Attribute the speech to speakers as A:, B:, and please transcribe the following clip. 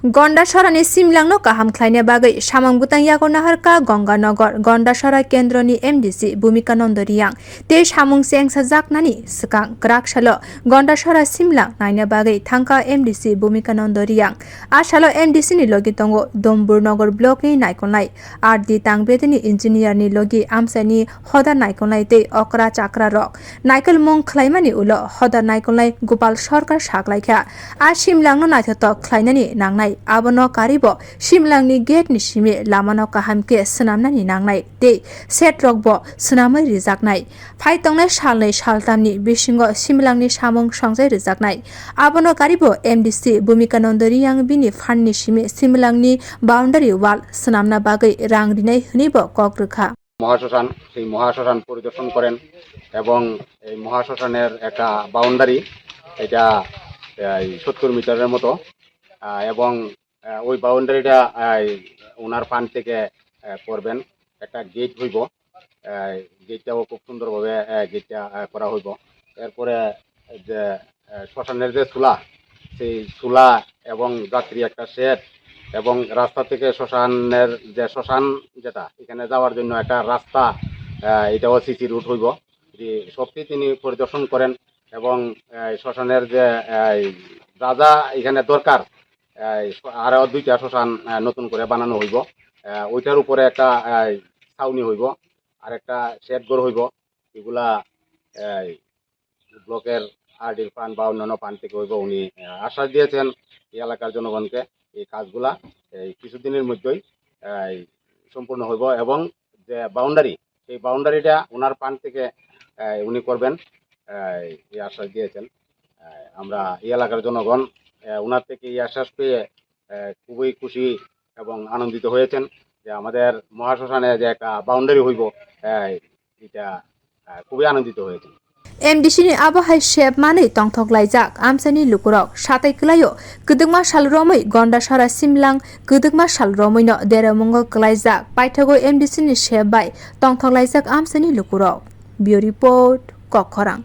A: गंडाचरानि सिमलांनो गाहाम खालायनो बागै सामंबुतां यागो नाहारखा गंगानगर गंडाचरा केन्द्रनि MDC Bhumikananda reang ते सामुं सेंसा जाकनानि सिगां ग्राकसालो गंडाचरा सिमलां नायनो बागै थांका MDC Bhumikananda reang आसालो MDC नि लगी दंगो दमबुरनगर ब्लक नि नायखनाय आरदि तांबेदनि इंजिनियर नि लगी आमसानि हदा नायखनाय ते अकरा चाकरा रक नायकल मुं खलायमानि उलो हदा नायखनाय गोपाल सरकार सागलायखा आ सिमलांनो नायथोथक खलायनानि नांनाय आबनो कारिबो सिमलांनि गेट नि सिमे लामानो काहामके सनामनानि नांनाय ते सेट रकबो सनामै रिजाकनाय फाइतंनाय सालनै सालतामनि बिसिंगो सिमलांनि सामुं संजाय रिजाकनाय आबनो कारिबो MDC Bhumikananda reang बिनि फाननि सिमे सिमलांनि बाउंडारि वाल सनामना बागै रां रिनाय हनिबो कक्रुखा
B: মহাশ্মশান সেই মহাশ্মশান পরিদর্শন করেন এবং এই মহাশ্মশানের একটা বাউন্ডারি এটা 70 মিটারের মতো এবং ওই বাউন্ডারিটা ওনার ফান্ড থেকে করবেন একটা গেট হইব গেটটাও খুব সুন্দরভাবে গেটটা করা হইব এরপরে যে শ্মশানের যে চুলা সেই চুলা এবং যাত্রী একটা শেড এবং রাস্তা থেকে শ্মশানের যে শ্মশান যেটা এখানে যাওয়ার জন্য একটা রাস্তা এটাও সিসি রুট হইব সবটি তিনি পরিদর্শন করেন এবং শ্মশানের যে যা যা এখানে দরকার আরো 2টা শ্মশান নতুন করে বানানো হইব ওইটার উপরে একটা ছাউনি হইব আর একটা শেড ঘর হইব এগুলা ব্লকের আরডির ফান্ড বা অন্যান্য ফান্ড থেকে হইব উনি আশ্বাস দিয়েছেন এই এলাকার জনগণকে এই কাজগুলা কিছুদিনের মধ্যেই সম্পূর্ণ হইব এবং যে বাউন্ডারি সেই বাউন্ডারিটা ওনার ফান্ড থেকে উনি করবেন এই আশ্বাস দিয়েছেন আমরা এই এলাকার জনগণ ওনার থেকে এই আশ্বাস পেয়ে খুবই খুশি এবং আনন্দিত হয়েছেন যে আমাদের মহাশ্মশানে যে একটা বাউন্ডারি হইব এটা খুবই আনন্দিত হয়েছেন
A: MDC ni abahai shep mani tongthok laijak amsani lukurok satai klayo Kwduk sal romwi Gandachara Simlang Kwduk sal romwi no deramwng klaijak paithago MDC ni shep bai tongthok laijak amsani lukurok bio report kokkhorang